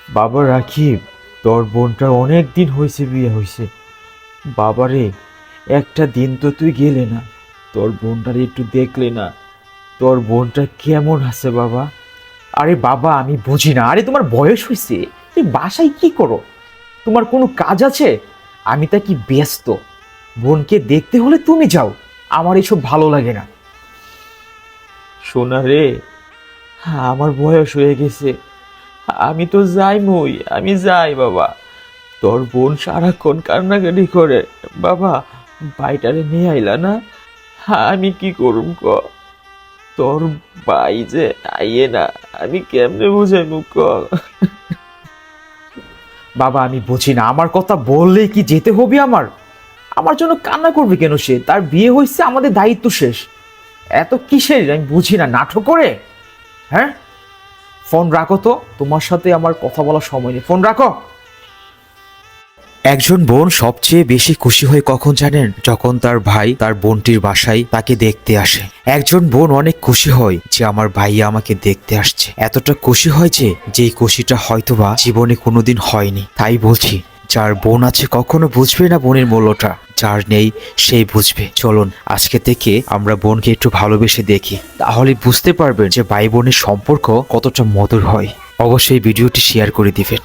বাবা রাকিব, তোর বোনটা অনেক দিন হয়েছে বিয়ে হয়েছে। বাবারে, একটা দিন তো তুই গেলে না, তোর বোনটার একটু দেখলে না, তোর বোনটা কেমন আছে বাবা? আরে বাবা, আমি বুঝি না। আরে তোমার বয়স হয়েছে, তুমি বাসায় কি করো? তোমার কোনো কাজ আছে? আমি তা কি ব্যস্ত? বোনকে দেখতে হলে তুমি যাও, আমার এসব ভালো লাগে না। সোনা রে, আমার বয়স হয়ে গেছে, আমি তো যাইমই, আমি যাই বাবা। তোর বোন সারাক্ষণ কান্নাকাটি করে। বাবা, ভাইটারে নিয়ে আইলা না? আমি কি করুম ক? তোর ভাই যে আইয়ে না, আমি কেমনে বুঝাইমু ক? বাবা, আমি বুঝি না, আমার কথা বললেই কি যেতে হবে আমার? আমার জন্য কান্না করবে কেন সে? তার বিয়ে হয়েছে, আমাদের দায়িত্ব শেষ। এত কিসের আমি বুঝি না, নাটক করে। হ্যাঁ, ফোন রাখো তো, তোমার সাথে আমার কথা বলার সময় নেই, ফোন রাখো। একজন বোন সবচেয়ে বেশি খুশি হয় কখন জানেন? যখন তার ভাই তার বোনটির বাসায় তাকে দেখতে আসে। একজন বোন অনেক খুশি হয় যে আমার ভাইয়া আমাকে দেখতে আসছে। এতটা খুশি হয় যে যেই খুশিটা হয়তোবা জীবনে কোনোদিন হয়নি। তাই বলছি, যার বোন আছে কখনো বুঝবে না বোনের মূল্যটা, যার নেই সেই বুঝবে। চলুন আজকে থেকে আমরা বোনকে একটু ভালোবেসে দেখি, তাহলে বুঝতে পারবেন যে ভাই বোনের সম্পর্ক কতটা মধুর হয়। অবশ্যই ভিডিওটি শেয়ার করে দিবেন।